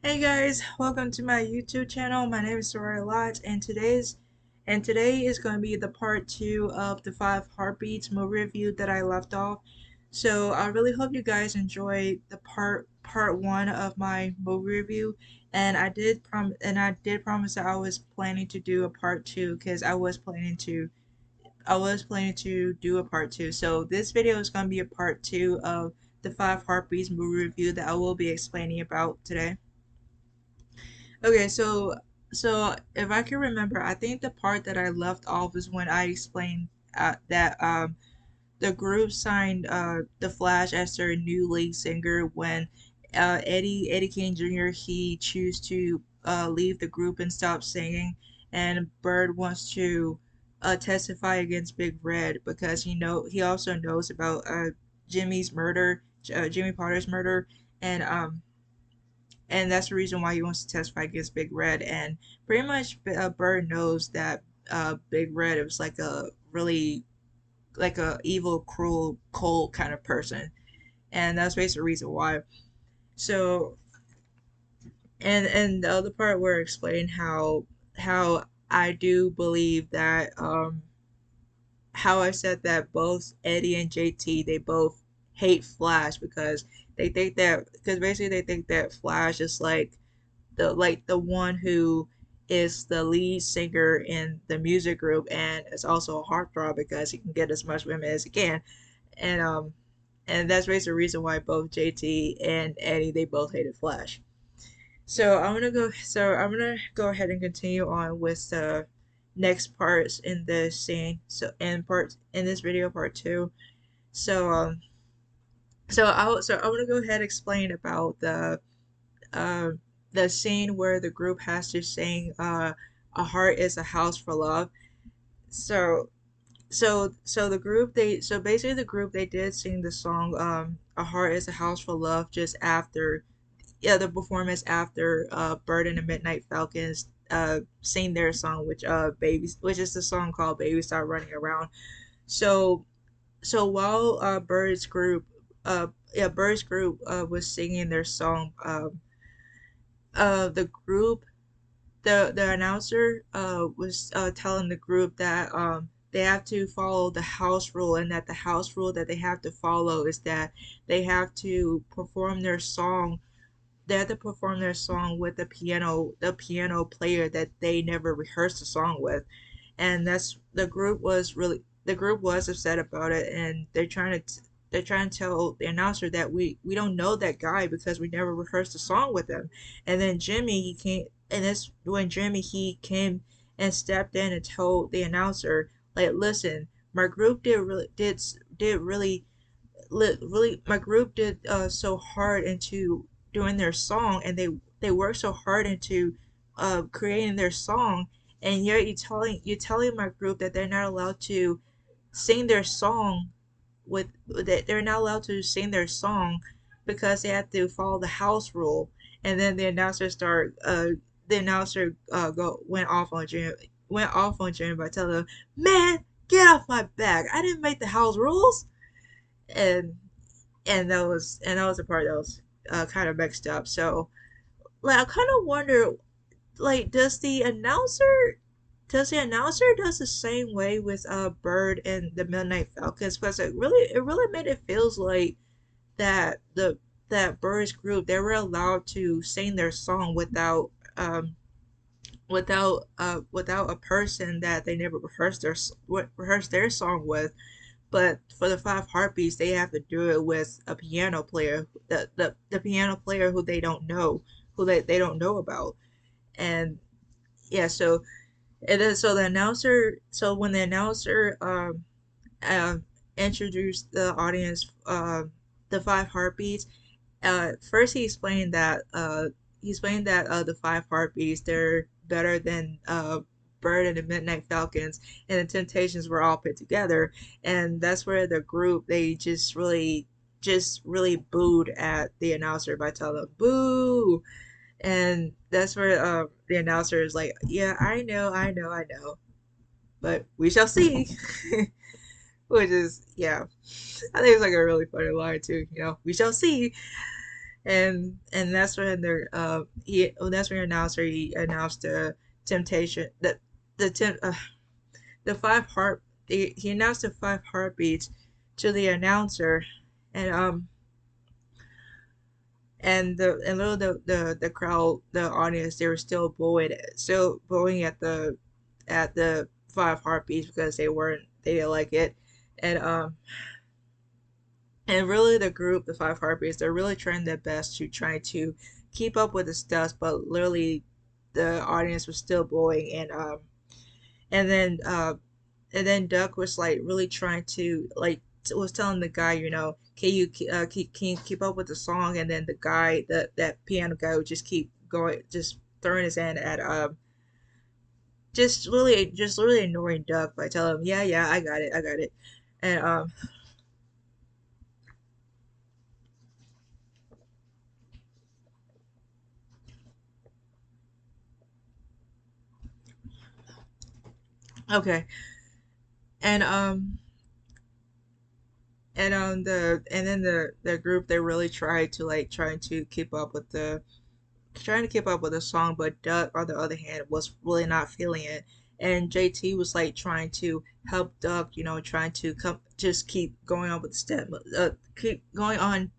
Hey guys, welcome to my YouTube channel. My name is Soraya Lodge, and today is going to be the part two of the Five Heartbeats movie review that I left off. So I really hope you guys enjoyed the part one of my movie review, and I did promise that I was planning to do a part two because I was planning to do a part two. So this video is going to be a part two of the Five Heartbeats movie review that I will be explaining about today. Okay, so if I can remember, I think the part that I left off is when I explained that the group signed the Flash as their new lead singer when Eddie King Jr. he chose to leave the group and stop singing, and Bird wants to testify against Big Red because he also knows about Jimmy's murder, Jimmy Potter's murder, and and that's the reason why he wants to testify against Big Red. And pretty much, Bird knows that Big Red was like a really like a evil, cruel, cold kind of person, and that's basically the reason why. So, and the other part where I explain how I do believe that how I said that both Eddie and JT they both hate Flash because basically they think that Flash is like the one who is the lead singer in the music group and is also a heartthrob because he can get as much women as he can, and that's basically the reason why both JT and Eddie they both hated Flash. So I'm gonna go ahead and continue on with the next parts in this scene. So in this video, part two. So so I want to go ahead and explain about uh, the scene where the group has to sing "A Heart Is a House for Love." So the group they so basically the group they did sing the song "A Heart Is a House for Love" just after the performance after Bird and the Midnight Falcons sing their song, which is the song called "Baby Start Running Around." So while Bird's group was singing their song, the group the announcer was telling the group that they have to follow the house rule, and that the house rule that they have to follow is that they have to perform their song they have to perform their song with the piano player that they never rehearsed the song with. And that's the group was upset about it, and they're trying to tell the announcer that we don't know that guy because we never rehearsed a song with him. And then Jimmy he came and that's when Jimmy he came and stepped in and told the announcer, like, listen, my group did really my group did so hard into doing their song, and they worked so hard into creating their song, and yet you telling my group that they're not allowed to sing their song with that they're not allowed to sing their song because they have to follow the house rule. And then the announcer go went off on Jimmy by telling him, man, get off my back, I didn't make the house rules. and and that was the part that was kind of mixed up. So like I kind of wonder, like, does the announcer does the same way with Bird and the Midnight Falcons? Because it really made it feels like that that Bird's group they were allowed to sing their song without a person that they never rehearsed their song with. But for the Five Heartbeats, they have to do it with a piano player, the piano player who they don't know, they don't know about. And yeah, so it is. So the announcer, so when the announcer uh, introduced the audience, the Five Heartbeats, first he explained that the Five Heartbeats they're better than Bird and the Midnight Falcons, and the Temptations were all put together, and that's where the group they just really booed at the announcer by telling them boo, and that's where the announcer is like, yeah, I know, but we shall see. Which is, yeah, I think it's like a really funny line too. We shall see. And that's when that's when the announcer he announced the temptation the temp the five heart he announced the five heartbeats to the announcer, and and little the crowd, the audience, they were still booing at the five heartbeats because they didn't like it. And um and really the group, the five heartbeats, they're really trying their best to try to keep up with the steps, but literally the audience was still booing. And then and then Duck was like really trying to like was telling the guy, can you keep up with the song? And then the guy, that piano guy, would just keep going, just throwing his hand at just really ignoring Duck by telling him, yeah, I got it. And okay, and and then the group, they really tried to like trying to keep up with the song, but Duck, on the other hand, was really not feeling it. And JT was like trying to help Duck, trying to just keep going on with the keep going on,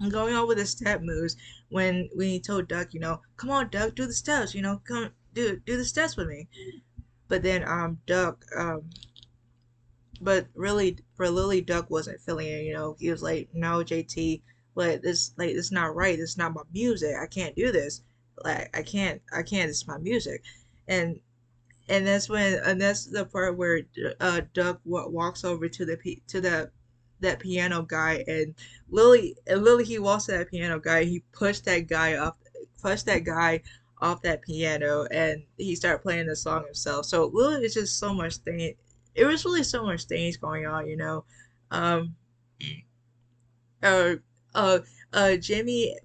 going on with the step moves. When he told Duck, come on, Duck, do the steps, come do the steps with me. But then Duck but really Duck wasn't feeling it. He was like, no, JT, like this is not right. This is not my music. I can't do this. Like I can't. This is my music. And and that's when and that's the part where Duck walks over to the that piano guy, and Lily he walks to that piano guy. He pushed that guy off that piano, and he started playing the song himself. So Lily is just so much thing. It was really so much things going on. Um, uh, uh,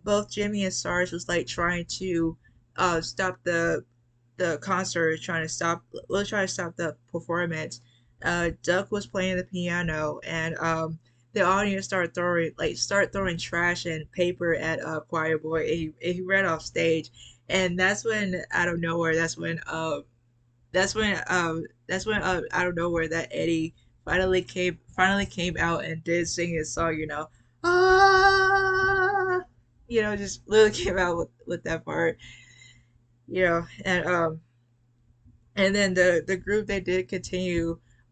both Jimmy and Stars was like trying to stop the concert, trying to stop the performance. Duck was playing the piano, and the audience started throwing trash and paper at Choir Boy, and he ran off stage. And that's when out of nowhere, that's when out of nowhere that Eddie finally came out and did sing his song, ah, just literally came out with that part, and then the group,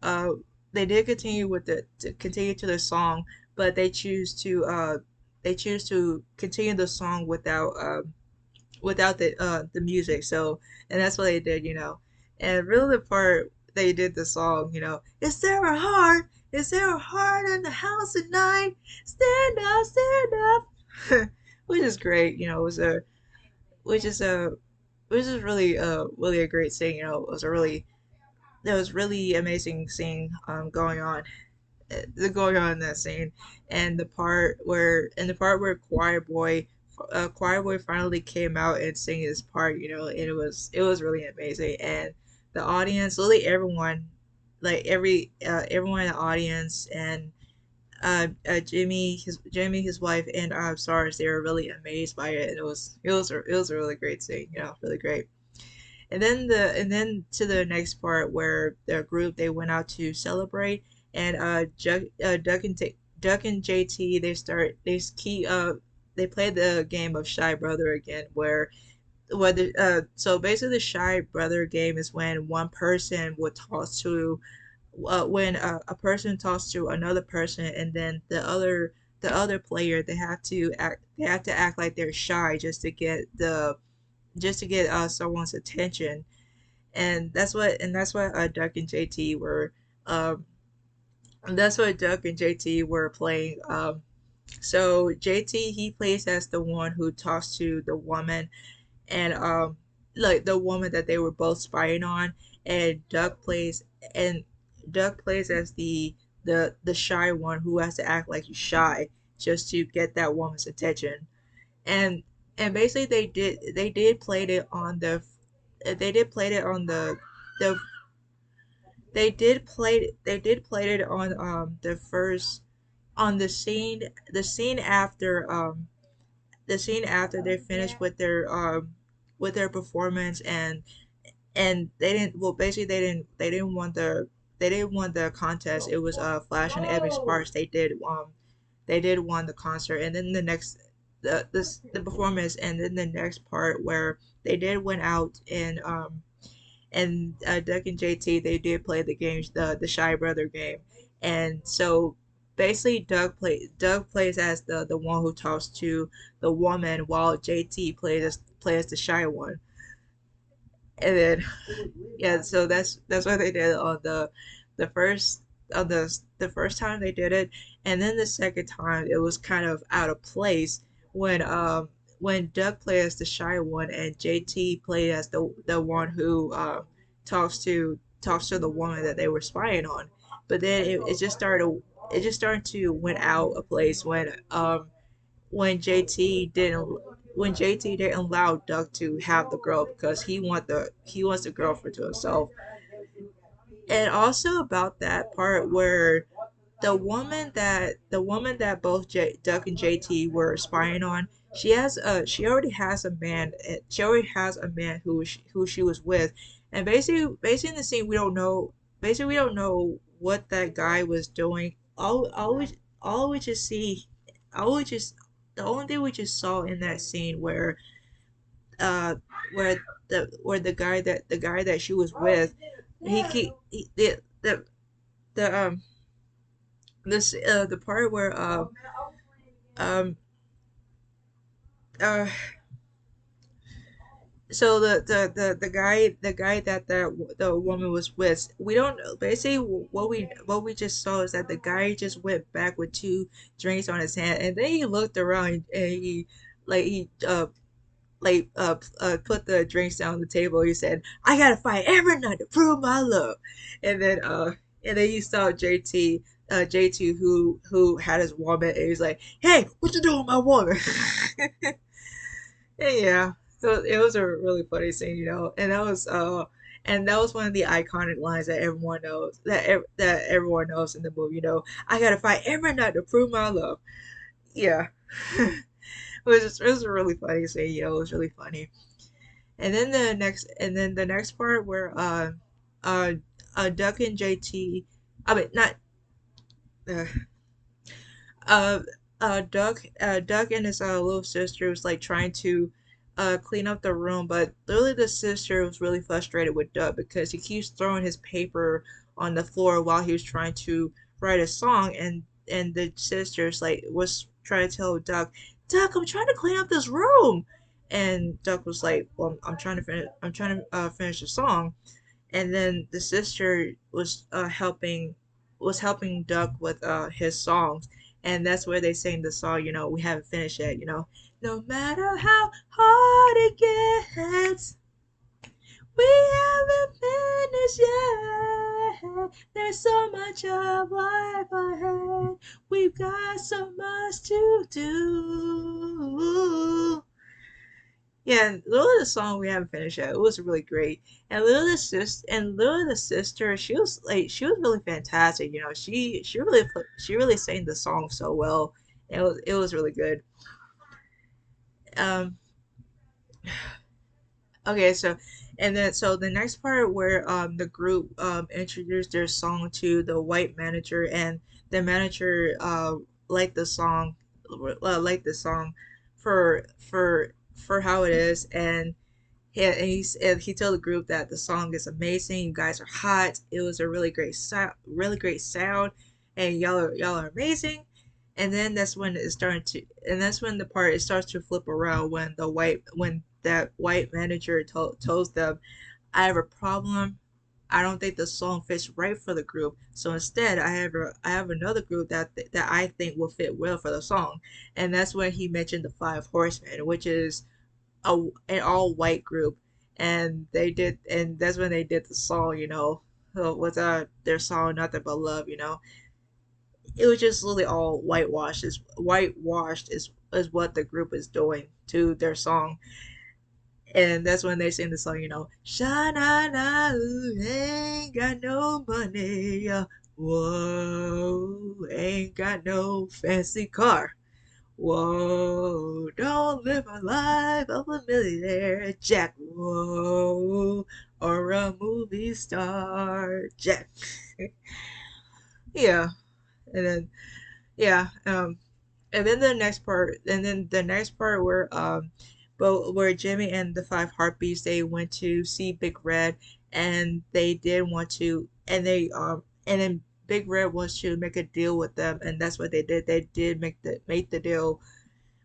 uh they did continue with the to continue to the song, but they choose to continue the song without the music. So, and that's what they did. And really the part they did the song, is there a heart? Is there a heart in the house tonight? Stand up, stand up. Which is great. Which is a which is really a great scene. It was a really there was really amazing scene going on in that scene. And the part where Choir Boy finally came out and sang his part, and it was really amazing. And the audience, literally everyone, like everyone in the audience, and Jimmy, his wife, and Stars, they were really amazed by it. And it was a really great scene, really great. And then to the next part where the group, they went out to celebrate. And Duck and JT, they played the game of Shy Brother again, so basically the Shy Brother game is when one person would toss to when a person toss to another person, and then the other player, they have to act like they're shy just to get someone's attention. And that's what Duck and JT were um that's what Duck and JT were playing. So JT, he plays as the one who talks to the woman, and like the woman that they were both spying on. And Duck plays as the shy one who has to act like he's shy just to get that woman's attention. And basically they did play it on they did play it on the they did play it on the scene after the scene after they finished with their performance, and they didn't, well, basically they didn't want the contest. It was Flash and Evan Sparks. They did won the concert, and then the performance, and then the next part where they did went out, and Duck and JT, they did play the games, the Shy Brother game, and so basically Doug plays as the one who talks to the woman, while JT plays the shy one, and then yeah, so that's what they did on the first on the first time they did it, and then the second time it was kind of out of place when Doug played as the shy one and JT played as the one who talks to the woman that they were spying on, but then it just started to went out of place when JT didn't when JT didn't allow Doug to have the girl because he wants the girlfriend to himself. And also about that part where the woman that both Duck and JT were spying on, she already has a man. She already has a man who she was with, and basically in the scene we don't know what that guy was doing. All we just see all we just the only thing we just saw in that scene uh where the guy that she was with, the the this the part where um uh so the guy that the woman was with, we don't basically what we just saw is that the guy just went back with two drinks on his hand, and then he looked around and he put the drinks down on the table. He said, "I gotta fight every night to prove my love," and then you saw JT who had his woman, and he's like, "Hey, what you doing with my woman?" And yeah, so it was a really funny scene, and that was one of the iconic lines that everyone knows that everyone knows in the movie. I gotta fight every night to prove my love. Yeah. It was a really funny scene. It was really funny. And then the next part where uh Duck and JT, I mean not uh, uh Duck and his little sister was like trying to clean up the room, but literally the sister was really frustrated with Duck because he keeps throwing his paper on the floor while he was trying to write a song, and the sister's like was trying to tell Duck, I'm trying to clean up this room, and Duck was like, well, I'm trying to finish the song, and then the sister was helping Duck with his songs, and that's where they sang the song. We haven't finished yet. No matter how hard it gets, we haven't finished yet. There's so much of life ahead. We've got so much to do. Yeah, and Lil the song we haven't finished yet. It was really great. And Lil the sister, she was really fantastic. She really sang the song so well. It was really good. Um, okay, so the next part where the group introduced their song to the white manager, and the manager liked the song, liked the song for how it is, and yeah, and he told the group that the song is amazing. You guys are hot. It was a really great sound, and y'all are amazing. And then that's when the part it starts to flip around when that white manager tells them, "I have a problem. I don't think the song fits right for the group. So instead, I have another group that I think will fit well for the song." And that's when he mentioned the Five Horsemen, which is an all white group, and that's when they did the song, with their song "Nothing But Love." It was just really all whitewashed is what the group is doing to their song, and that's when they sing the song, Sha na na ooh, ain't got no money, whoa, ain't got no fancy car. Whoa, don't live a life of a millionaire, Jack. Whoa, or a movie star, Jack. Yeah, and then yeah, and then the next part where but where Jimmy and the Five Heartbeats they went to see Big Red, and they did want to, and then Big Red wants to make a deal with them, and that's what they did. They did make the deal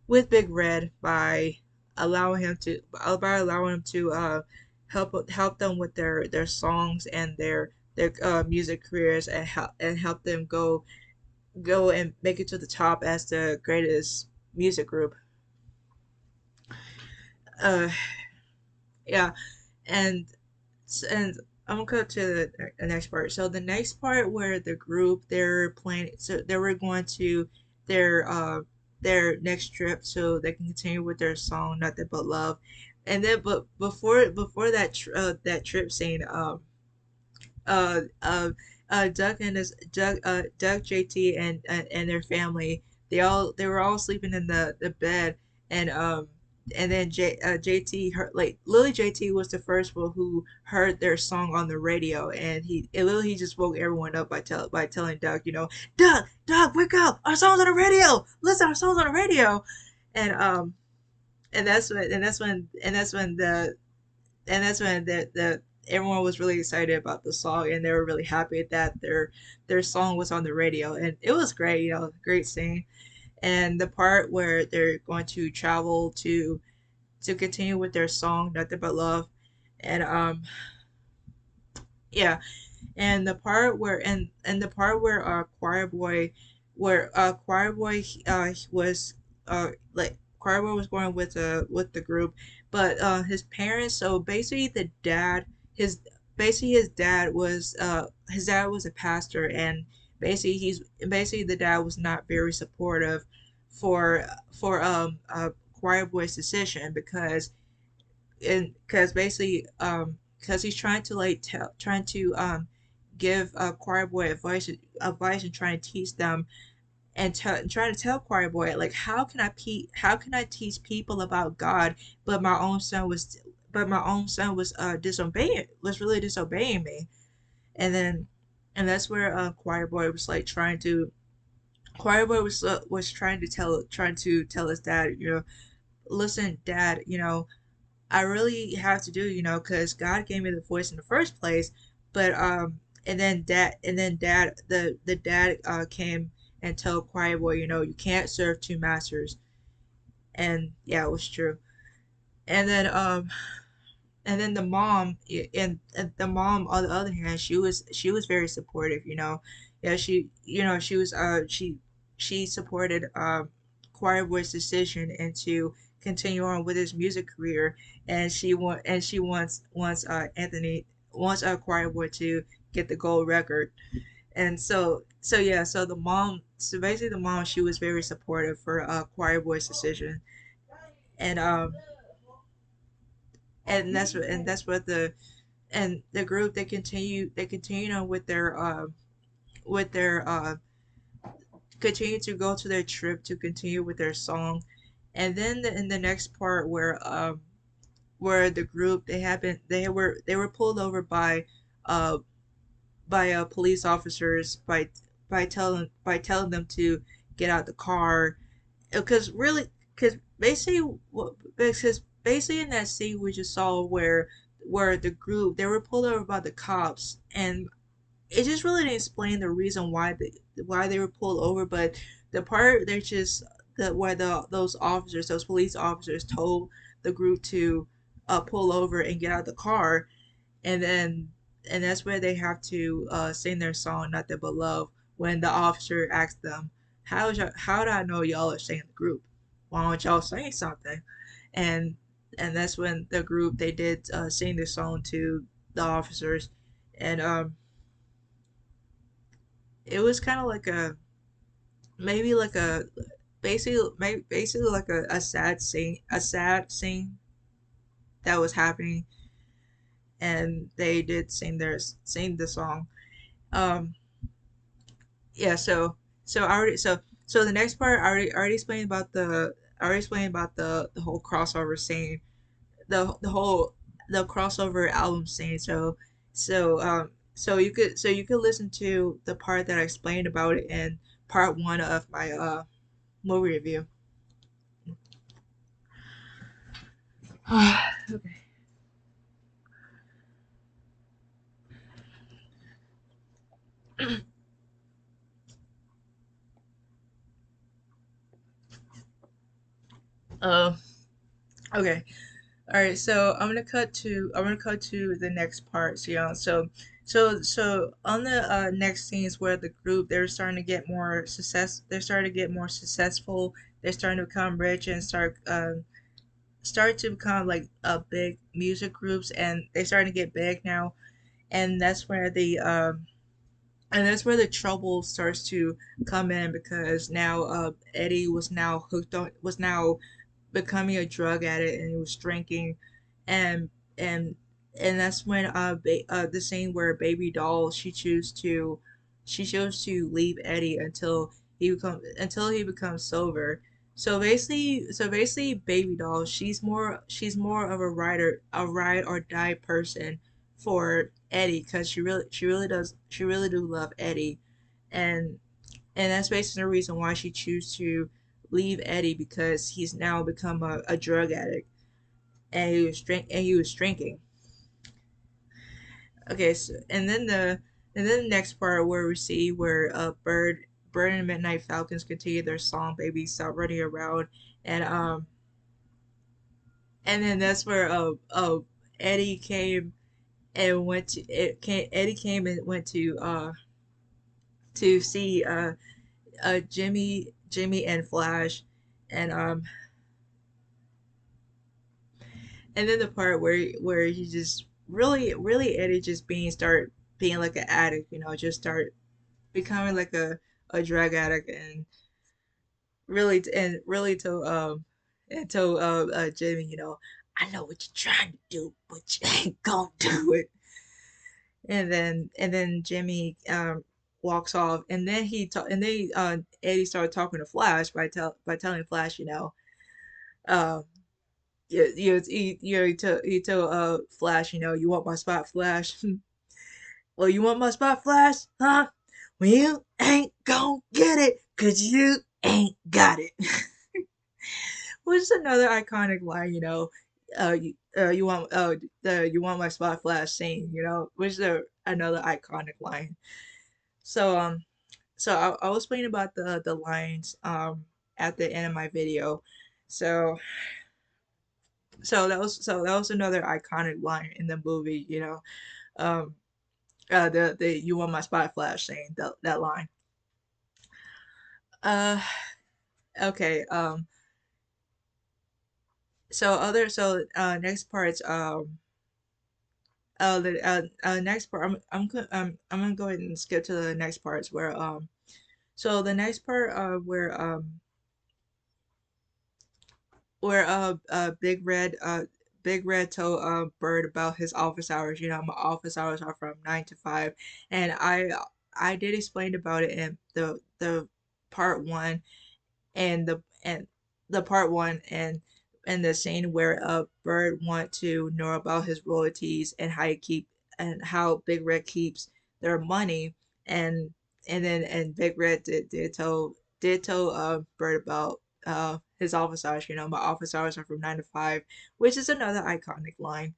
with Big Red by allowing him to help them with their songs and their music careers, and help them go and make it to the top as the greatest music group. Uh, yeah, and and I'm gonna go to the next part. So the next part where the group they're playing, so they were going to their uh their next trip so they can continue with their song "Nothing But Love," and then but before that trip scene, uh, uh, Doug, JT, and their family. They were all sleeping in the bed, and then JT heard like Lily JT was the first one who heard their song on the radio, and he just woke everyone up by telling Doug, Doug, wake up! Our song's on the radio. Listen, our song's on the radio, and and that's when the everyone was really excited about the song, and they were really happy that their song was on the radio, and it was great, great scene. And the part where they're going to travel to continue with their song "Nothing But Love," and yeah, and the part where choir boy was choir boy was going with the group, but his parents, so basically the dad his his dad was a pastor, and basically the dad was not very supportive for choir boy's decision, because basically because he's trying to trying to give choir boy advice and trying to teach them, and trying to tell choir boy like how can I teach people about God, but my own son was really disobeying me. And then and that's where choir boy was like trying to choir boy was trying to tell his dad, listen dad, I really have to do, because God gave me the voice in the first place. But dad, the dad came and told choir boy, you can't serve two masters. And yeah, it was true. And then the mom, and the mom on the other hand, she was very supportive, yeah, she was she supported choir boy's decision and to continue on with his music career, and she wants Anthony wants choir boy to get the gold record. And so the mom, so basically the mom, she was very supportive for choir boy's decision. And that's what the group, they continue on with their continue to go to their trip to continue with their song. And then in the next part where the group, they were pulled over uh by police officers by telling them to get out the car, because really, because basically in that scene we just saw where the group, they were pulled over by the cops, and it just really didn't explain the reason why they were pulled over. But the part they just the where those police officers told the group to pull over and get out of the car, and then and that's where they have to sing their song "Nothing But Love." When the officer asked them, how do I know y'all are singing the group? Why don't y'all sing something?" And that's when the group, they did sing the song to the officers. And it was kind of like maybe like a basically like a sad scene that was happening, and they did sing the song. um yeah, so I already so So the next part, I already explained about the whole crossover scene, the whole the crossover album scene. So you could listen to the part that I explained about it in part one of my movie review. Okay. Uh, okay. All right, so I'm gonna cut to the next part. So on the next scenes where the group they're starting to get more success, they're starting to get more successful. They're starting to become rich and start to become like big music groups, and they're starting to get big now. And that's where the trouble starts to come in because now Eddie was now becoming a drug addict and he was drinking, and and and that's when the scene where Baby Doll she chose to leave Eddie until he becomes sober. So basically, Baby Doll she's more of a ride or die person for Eddie because she really do love Eddie, and that's basically the reason why she chose to leave Eddie because he's now become a drug addict and he was drinking. Okay, so and then the next part where we see where Bird and Midnight Falcons continue their song "Baby Stop Running Around," and and then that's where Eddie came and went to it came Eddie came and went to see Jimmy and Flash, and then the part where he just really Eddie just being like an addict, just start becoming like a drug addict, and really to Jimmy, I know what you're trying to do, but you ain't gonna do it. And then Jimmy walks off, and then Eddie started talking to Flash by telling Flash, um you tell Flash, you want my spot, Flash. Well, you want my spot, Flash, huh? Well, you ain't gonna get it, 'cause you ain't got it. Which is another iconic line, you want my spot, Flash, scene, which is another iconic line. So I was explaining about the lines at the end of my video. So that was another iconic line in the movie, um the you want my spot, Flash, saying that line. uh okay. Next part's the next part I'm gonna go ahead and skip to the next parts where the next part where Big Red told Bird about his office hours. My office hours are from 9 to 5, and I did explain about it in the part one, and the part one and the scene where Bird want to know about his royalties and how Big Red keeps their money, and and Big Red did tell Bird about his office hours. My office hours are from 9 to 5, which is another iconic line.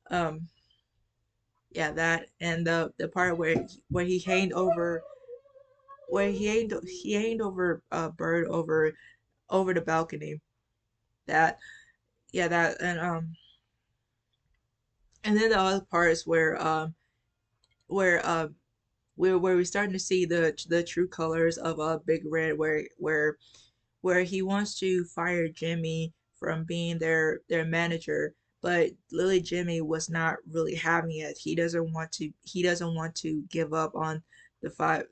Um, yeah, that and the part where he hanged over he hanged over Bird over the balcony. That yeah that and then the other parts where where we're starting to see the true colors of Big Red, where he wants to fire Jimmy from being their manager, but Lily Jimmy was not really having it. He doesn't want to give up on the five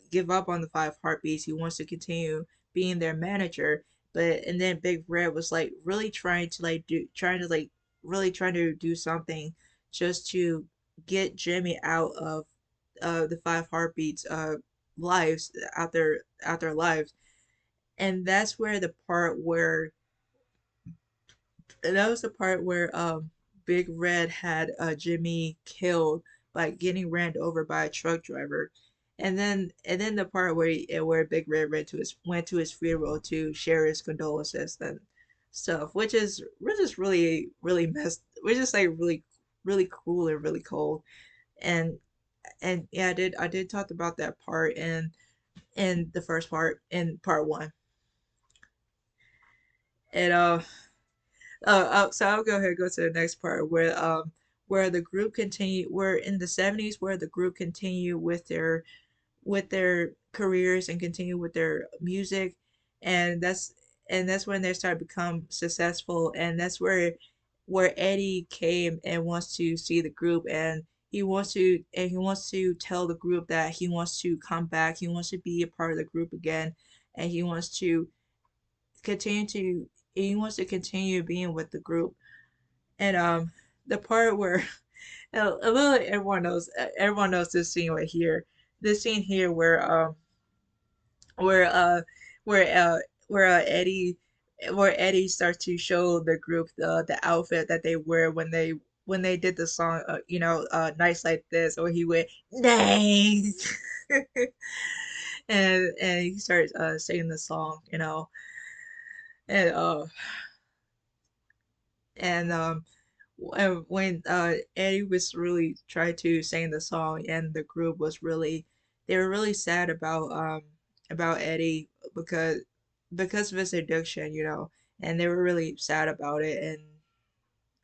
heartbeats. He wants to continue being their manager. But and then Big Red was like really trying to do something just to get Jimmy out of the five heartbeats lives out their lives, and that was the part where Big Red had Jimmy killed by getting ran over by a truck driver. And then the part where Big Red went to his funeral to share his condolences and stuff, which is really messed, which is like really cool and really cold. And yeah, I did talk about that part in the first part in part one. And so I'll go ahead and go to the next part where the group continue where in the 70s where the group continue with their careers and continue with their music, and that's when they start to become successful, and that's where Eddie came and wants to see the group, and he wants to tell the group that he wants to come back, he wants to be a part of the group again, and continue to he wants to continue being with the group. And the part where a little everyone knows this scene right here. This scene here where uh where uh where Eddie starts to show the group the outfit that they wear when they did the song, nights like this, or he went nice. And he starts singing the song, and and when Eddie was really trying to sing the song, and the group was really they were really sad about Eddie because of his addiction, and they were really sad about it, and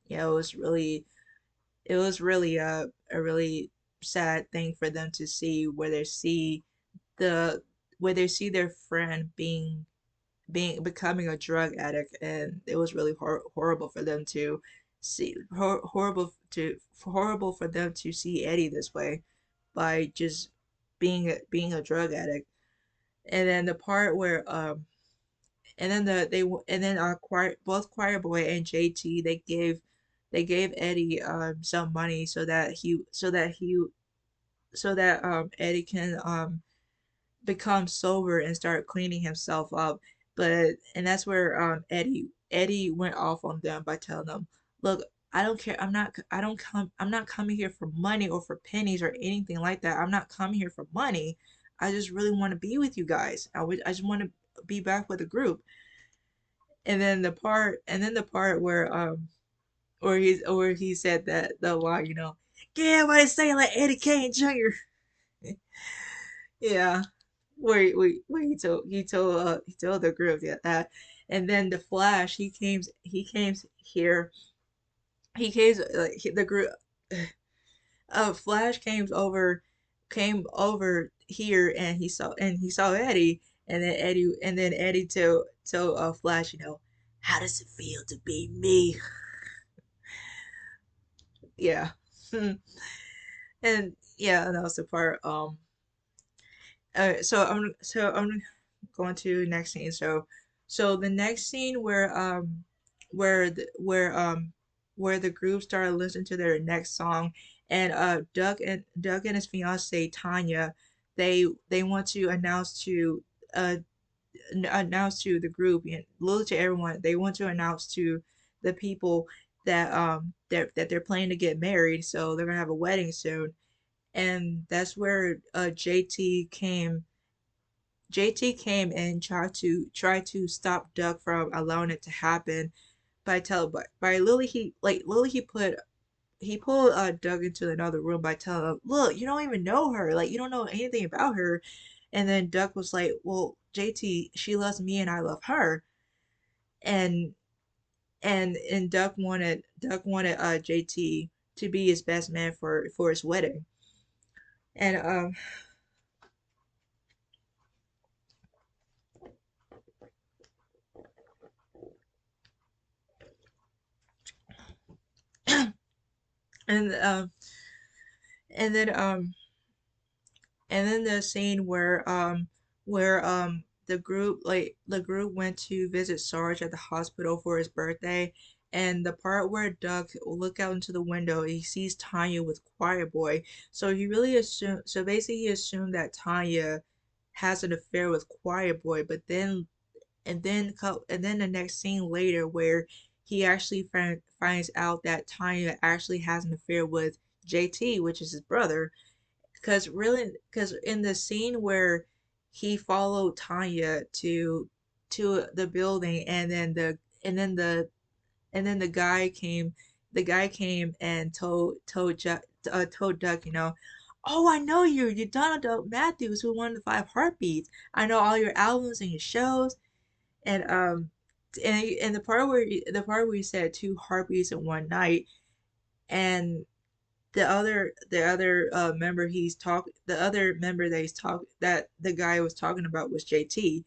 it was really a really sad thing for them to see the where they see their friend being becoming a drug addict, and it was really horrible for them to horrible for them to see Eddie this way by just being a drug addict. And then the part where and then both Choir Boy and JT they gave Eddie some money so that Eddie can become sober and start cleaning himself up. And that's where Eddie went off on them by telling them, "Look, I don't care. I'm not coming here for money or for pennies or anything like that. I'm not coming here for money. I just really want to be with you guys. I just want to be back with the group." And then the part where he said that the line, "Yeah, what I say like Eddie Kane Jr." Yeah, where he told the group, yeah, that. And then the Flash, he came here, he came like the group Flash came over here, and he saw Eddie, and then Eddie told Flash, how does it feel to be me? Yeah. And yeah, and that was the part. So I'm going to next scene. So the next scene where the group started listening to their next song, and Doug and his fiance Tanya, they want to uh announce to the group and little to everyone, they want to announce to the people that they're planning to get married, so they're gonna have a wedding soon. And that's where JT came and tried to stop Doug from allowing it to happen by Lily. Lily, he pulled Doug into another room by telling him, "Look, you don't even know her. Like, you don't know anything about her." And then Doug was like, "Well, JT, she loves me and I love her." And and Doug wanted JT to be his best man for his wedding. And and and then and then the scene where the group went to visit Sarge at the hospital for his birthday, and the part where Doug look out into the window, he sees Tanya with Choir Boy. So basically he assumed that Tanya has an affair with Choir Boy, but then and then the next scene later where he actually finds out that Tanya actually has an affair with JT, which is his brother. Because in the scene where he followed Tanya to the building, and then the and then the guy came and told Duck, oh, I know you, you're Donald Duck Matthews, who won the Five Heartbeats. I know all your albums and your shows, and the part where you said two heartbeats in one night, and the other member that the guy was talking about was JT.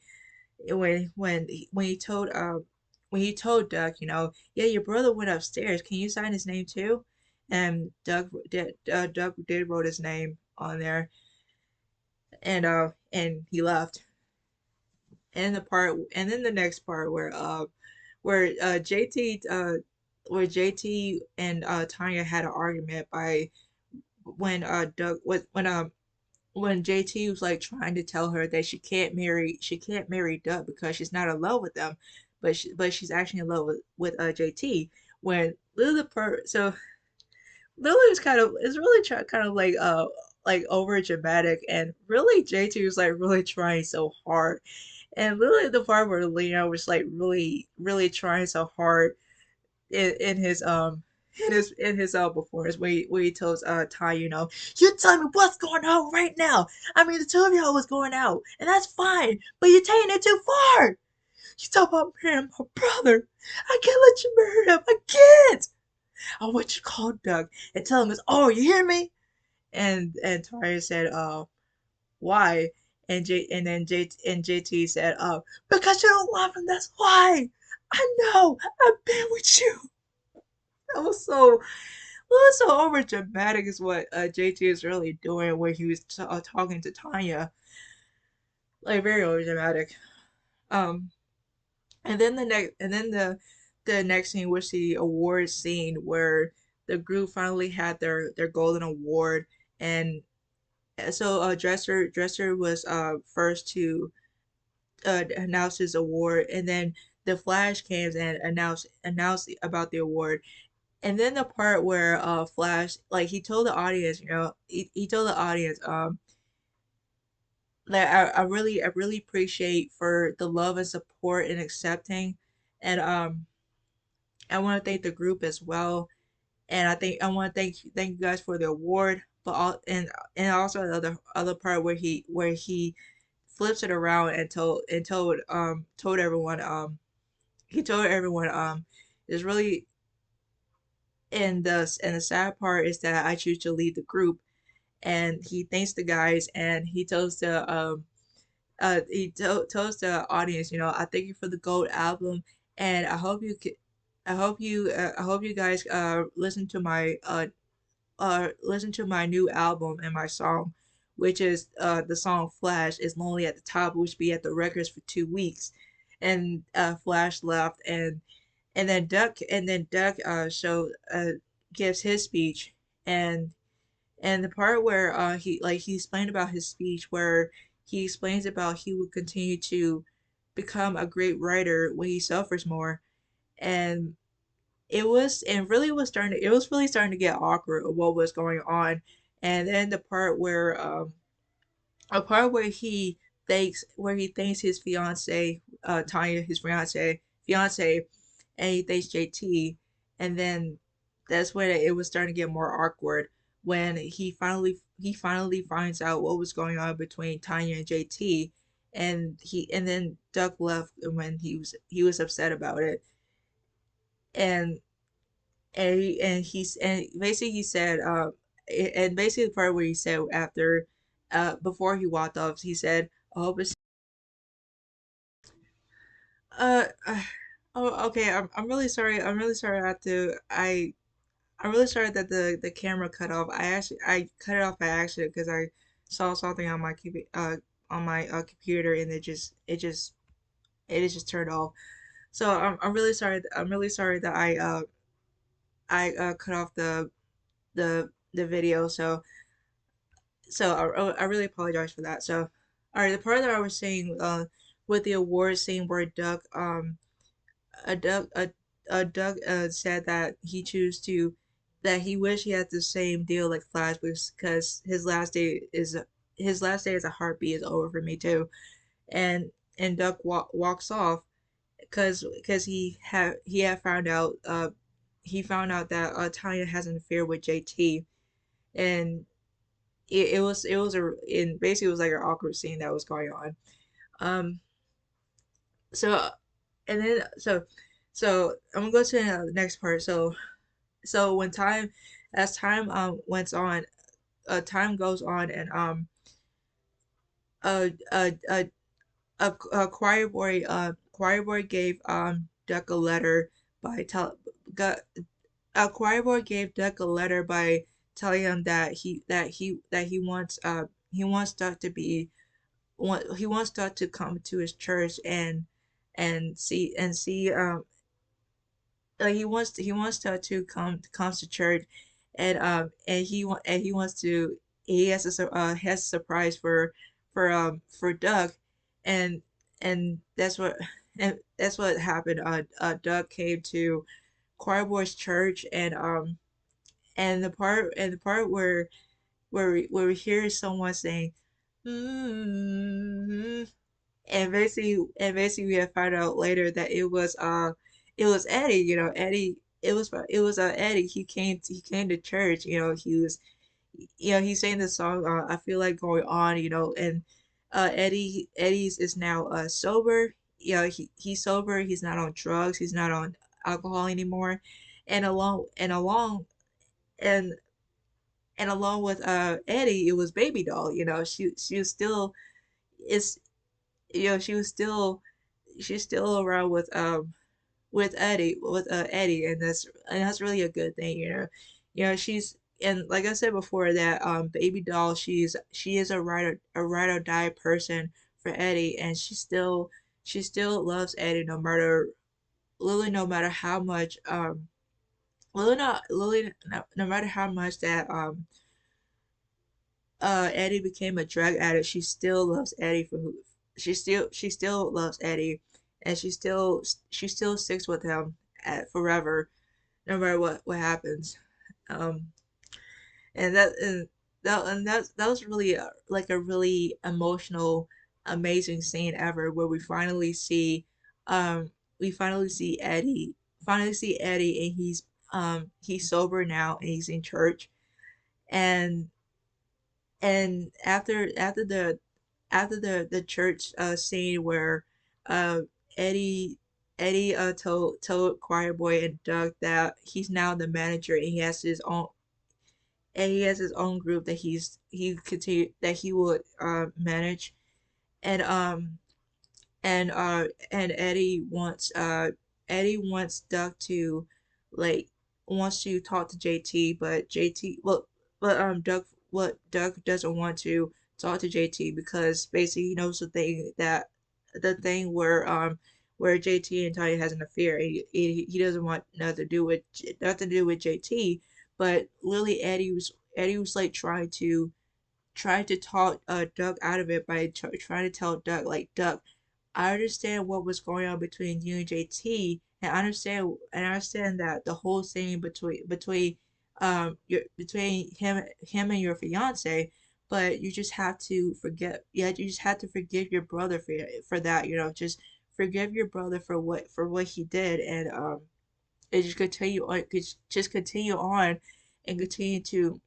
When he told Duck, yeah, your brother went upstairs, can you sign his name too? And Duck did wrote his name on there, and he left. And then the next part where JT and Tanya had an argument by when Doug was when JT was like trying to tell her that she can't marry Doug because she's not in love with them, but she's actually in love with JT. When Lily per so Lily was kind of is really kind of like over dramatic, and really JT was like really trying so hard. And Lily, the part where Leo was like really trying so hard in his in his performance where he tells Ty, you tell me what's going on right now. I mean, the two of y'all was going out, and that's fine, but you're taking it too far. You talk about marrying my brother. I can't let you marry him. I can't. I want you to call Doug and tell him it's, oh, you hear me? And Ty said, why? And JT said, because you don't love him. That's why. I know. I've been with you. That was so over dramatic is what JT is really doing when he was talking to Tanya, like very over dramatic. Um, and then the next scene was the award scene where the group finally had their golden award, and so Dresser was first to announce his award, and then the Flash came and announced about the award. And then the part where Flash, like, he told the audience, he told the audience that I really appreciate for the love and support and accepting, and I want to thank the group as well, and I want to thank you guys for the award, but all and also the other part where he flips it around and told everyone he told everyone is really, and the sad part is that I choose to lead the group, and he thanks the guys, and tells the audience, I thank you for the gold album, and I hope you guys listen to my new album and my song, which is the song Flash is lonely at the top, which be at the records for 2 weeks. And Flash left, and then Duck gives his speech, and the part where he explained about his speech, where he explains about he would continue to become a great writer when he suffers more, and it was really starting to get awkward of what was going on. And then the part where a part where he thanks his fiance, Tanya, his fiance, and he thanks JT, and then that's when it was starting to get more awkward when he finally finds out what was going on between Tanya and JT, and then Duck left when he was upset about it, and and basically he said and basically the part where he said after before he walked off, he said, I hope it's uh oh, okay, I'm really sorry, I'm really sorry that the camera cut off. I cut it off by accident because I saw something on my computer, and it is just turned off. So I'm really sorry, that I cut off the video. So I really apologize for that. So, all right, the part that I was saying with the award scene where Doug Doug said that he wished he had the same deal like Flash because his last day as a heartbeat is over for me too, and Doug walks off because he had found out he found out that Tanya has an affair with JT, and it was a in basically it was like an awkward scene that was going on. Um, so and then so I'm gonna go to the next part. So when time as time went on, time goes on, and uh uh uh choir boy gave Duck a letter by tell got a choir boy gave Duck a letter by telling him that he wants Duck to be he wants Duck to come to his church and see he wants to comes to church, and he wants to he has a surprise for Doug, and and that's what that's what happened. Doug came to Choir Boy's church, and the part where we hear someone saying, mm-hmm, and basically we have found out later that it was Eddie. You know, Eddie. It was Eddie. He came to church. You know, he sang the song. I feel like going on. You know, and Eddie's is now sober. You know, he's sober. He's not on drugs. He's not on alcohol anymore, and and along with Eddie, it was Baby Doll. You know, she was still it's you know she's still around with Eddie, and that's really a good thing, you know. You know, she's and like I said before that Baby Doll, she is a ride or die person for Eddie, and she still loves Eddie no matter how much no matter how much that Eddie became a drug addict, she still loves Eddie for who she still loves Eddie, and she still sticks with him at forever, no matter what happens. Um, and that was really like a really emotional, amazing scene ever where um we finally see Eddie, and he's sober now, and he's in church, and after the church scene where uh Eddie told Choir Boy and Doug that he's now the manager, and he has his own group that he would manage, and and Eddie wants Duck to like wants to talk to JT, but JT but Duck what Duck doesn't want to talk to JT because basically he knows the thing where JT and Tanya has an affair. He doesn't want nothing to do with JT, but Lily Eddie was like trying to talk Duck out of it by trying to tell Duck like Duck, I understand what was going on between you and JT, and I understand that the whole thing between him and your fiance, but you just have to forget. Yeah, you just have to forgive your brother for that. You know, just forgive your brother for what he did, and just continue on, and continue to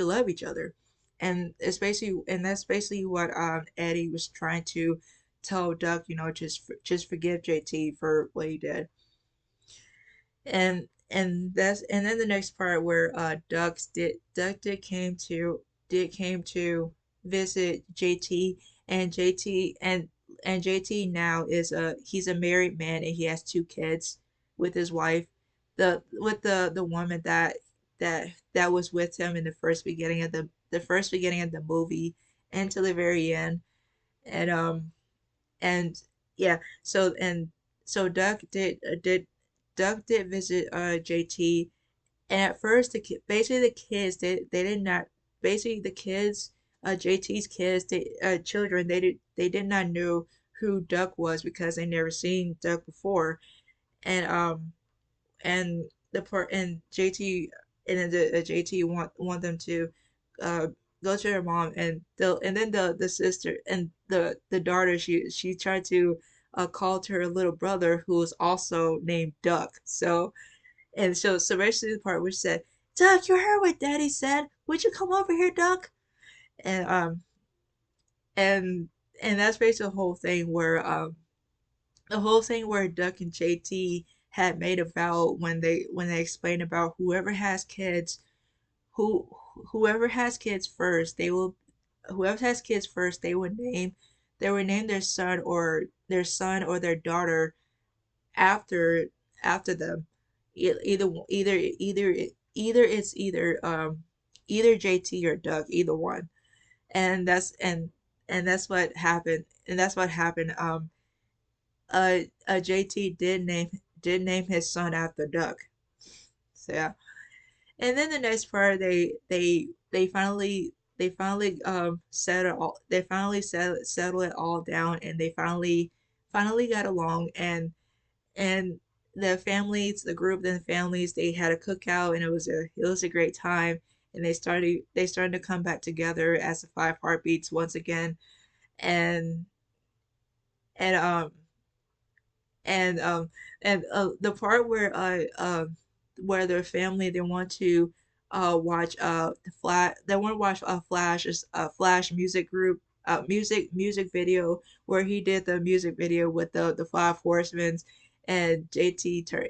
love each other. And that's basically what Eddie was trying to tell Duck, you know, just forgive JT for what he did. And then the next part where Duck did came to visit JT, and JT now is he's a married man, and he has two kids with his wife, the woman that was with him in the first beginning of the movie and to the very end. And um and yeah, so Doug did visit JT, and at first basically the kids they did not basically the kids JT's kids they children they did not know who Duck was because they never seen Duck before, and and the part and JT and then the JT want them to uh go to their mom, and then the sister and the daughter, she tried to call to her little brother who was also named Duck. So basically the part which said, Duck, you heard what Daddy said. Would you come over here, Duck? And and that's basically the whole thing where Duck and JT had made a vow when they explained about who whoever has kids first, whoever has kids first, they would name their son or their daughter after them. Either it's either JT or Doug, either one. And that's what happened. And that's what happened. JT did name his son after Doug. So yeah. And then the next part, they finally settle it all down, and they finally got along, and the group and the families, they had a cookout, and it was a great time, and they started to come back together as the Five Heartbeats once again, and and and the part where their family, they want to watch they want to watch a Flash music group music video where he did the music video with the Five Horsemen, and JT turned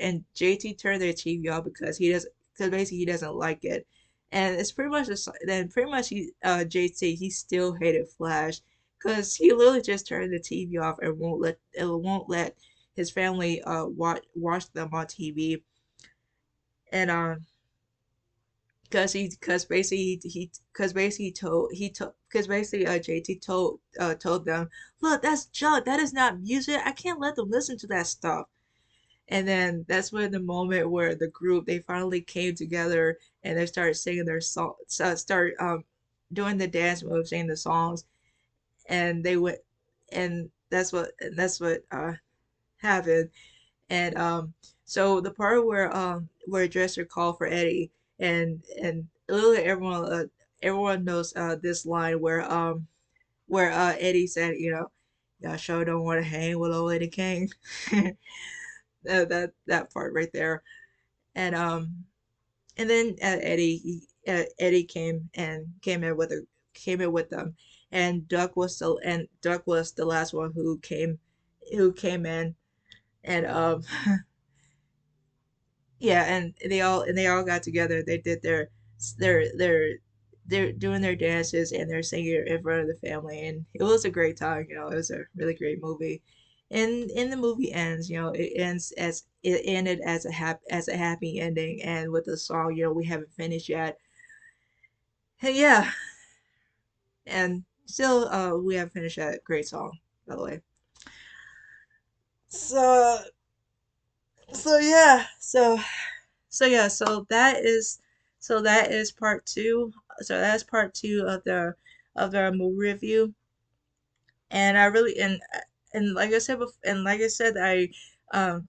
their TV off because basically he doesn't like it. And it's pretty much JT, he still hated Flash because he literally just turned the TV off and won't let his family watch them on TV. And because basically JT told them, look, that's junk, that is not music, I can't let them listen to that stuff. And then that's when the moment where the group, they finally came together, and they started singing their song, start doing the dance moves, singing the songs, and they went, and that's what happened. And so the part where Dresser called for Eddie, and literally everyone knows this line where Eddie said, y'all sure don't want to hang with old Eddie Kane. That part right there. And then Eddie came in with them, and Duck was the last one who came in. And yeah, and they all got together. They did their their they're doing their dances, and they're singing in front of the family, and it was a great time. It was a really great movie. And the movie ends. It ended as a happy ending, and with the song, we haven't finished yet. And yeah, and still we haven't finished that great song, by the way. So yeah, so that is part two. So that's part two of the movie review. And I really and like I said and like I said, um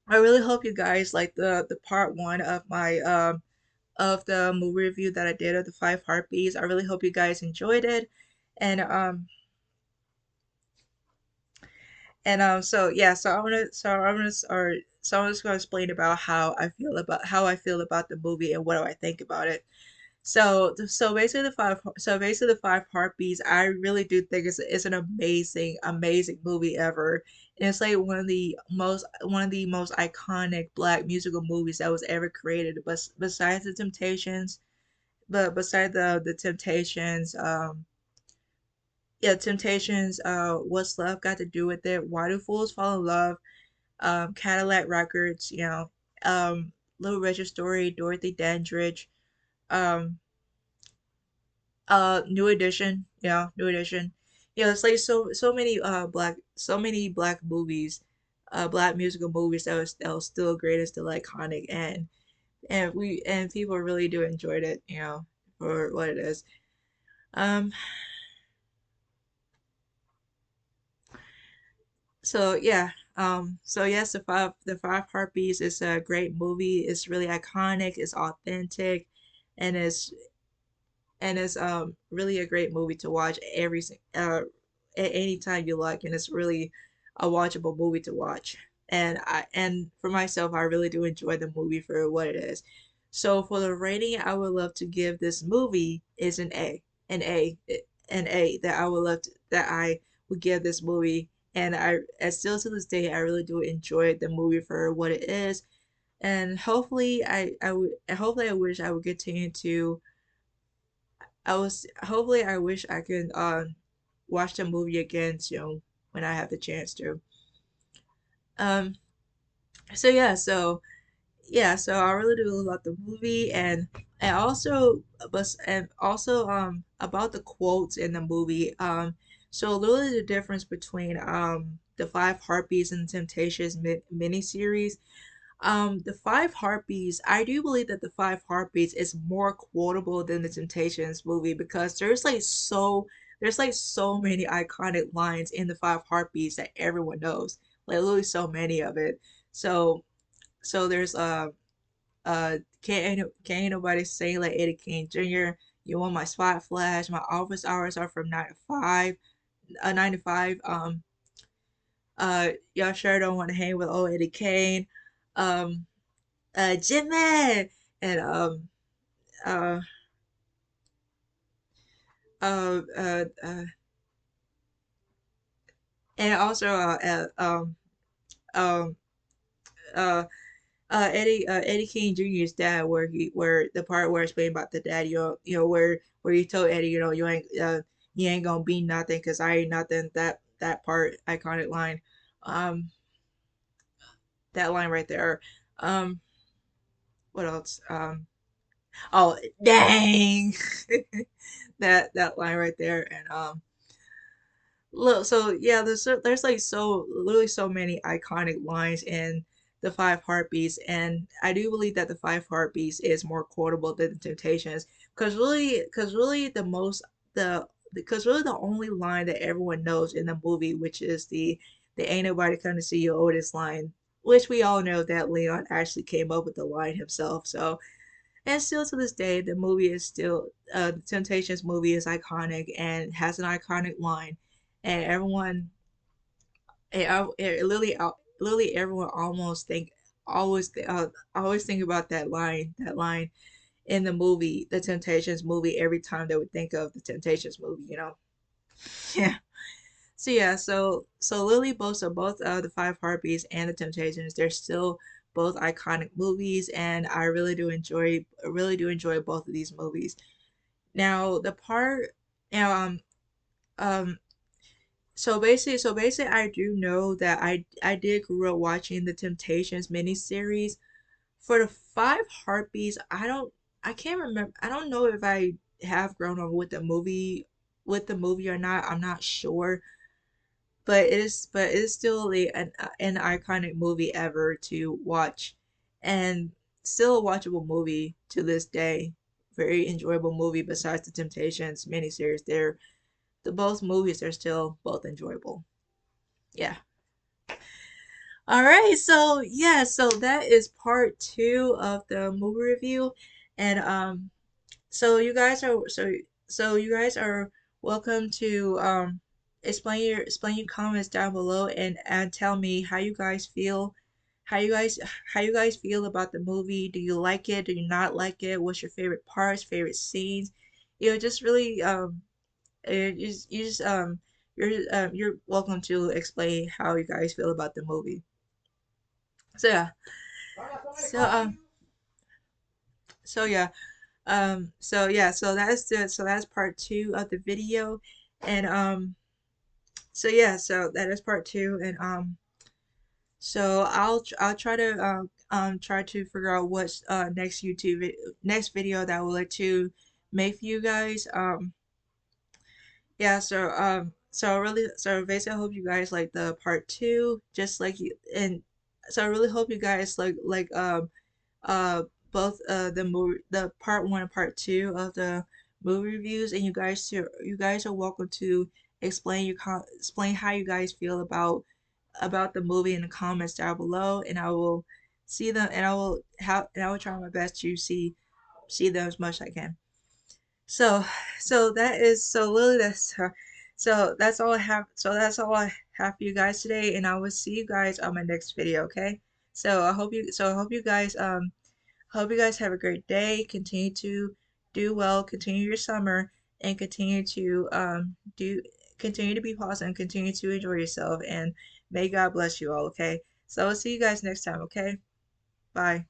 I really hope you guys like the part one of the movie review that I did of the Five Heartbeats. I really hope you guys enjoyed it. And so yeah, so I'm just gonna explain about how I feel about the movie and what do I think about it. So basically the Five Heartbeats, I really do think it's an amazing movie ever. And it's like one of the most iconic black musical movies that was ever created. But besides the Temptations, but beside the Temptations, Temptations, What's Love Got to Do with It? Why Do Fools Fall in Love? Cadillac Records, Little Richard Story, Dorothy Dandridge, um, New Edition, New Edition. It's like so many black movies, black musical movies that was still great and still iconic, and people really do enjoyed it, for what it is. Um, So yeah, so yes, the five heartbeats is a great movie. It's really iconic. It's authentic, and it's really a great movie to watch at any time you like, and it's really a watchable movie to watch. And for myself, I really do enjoy the movie for what it is. So for the rating, I would love to give this movie is an A, an A that I would give this movie. And still to this day, I really do enjoy the movie for what it is. And hopefully I wish I would continue to I was hopefully I wish I could watch the movie again soon when I have the chance to. Um so yeah, so so I really do love the movie, and also about the quotes in the movie. So literally the difference between the Five Heartbeats and Temptations miniseries. The Five Heartbeats, I do believe that the Five Heartbeats is more quotable than the Temptations movie because there's like so many iconic lines in the Five Heartbeats that everyone knows. Like literally so many of it. So there's can't nobody say like Eddie King Jr. You want my spot flash, my office hours are from 9 to 5, 9 to 5. Y'all sure don't want to hang with old Eddie Kane. Um Jimmy and uh uh uh, uh and also um uh Eddie King Jr.'s dad, where the part where it's playing about the dad, where he told Eddie, you ain't gonna be nothing because I ain't nothing. That part, iconic line, um that line right there. um what else? Oh dang, that line right there. And look, so yeah, there's like so literally so many iconic lines in the Five Heartbeats, and I do believe that the Five Heartbeats is more quotable than the Temptations, because really because really the only line that everyone knows in the movie, which is the ain't nobody come to see your oldest line, which we all know that Leon actually came up with the line himself. So and still to this day, the movie is still the Temptations movie is iconic and has an iconic line, and literally everyone always think about that line in the movie, the Temptations movie, every time they would think of the Temptations movie, you know. Yeah. So yeah, Lily both the Five Heartbeats and the Temptations, they're still both iconic movies, and I really do enjoy both of these movies. Now the part now um so basically I do know that I did grow up watching the Temptations miniseries. For the Five Heartbeats, I can't remember. I don't know if I have grown up with the movie or not. I'm not sure, but it is still an iconic movie ever to watch, and still a watchable movie to this day. Very enjoyable movie. Besides the Temptations miniseries, the both movies are still both enjoyable. Yeah. All right. So yeah. So that is part two of the movie review, and so you guys are welcome to explain your comments down below, and tell me how you guys how you guys feel about the movie. Do you like it? Do you not like it? What's your favorite parts, favorite scenes? Just really you just you're welcome to explain how you guys feel about the movie. So yeah. So so yeah. So that's part two of the video, and so that is part two, and so I'll try to try to figure out what's next video that I would like to make for you guys. Yeah, so basically I hope you guys like the part two, just like you, and so I really hope you guys uh both the part one and part two of the movie reviews, and you guys are welcome to explain how you guys feel about about the movie in the comments down below, and I will see them, and I will try my best to see them as much as I can. So, so that is so Lily. So that's all I have. So that's all I have for you guys today, and I will see you guys on my next video. Okay. So I hope you guys hope you guys have a great day. Continue to do well. Continue your summer, and continue to be positive and continue to enjoy yourself. And may God bless you all. Okay. So I'll see you guys next time. Okay. Bye.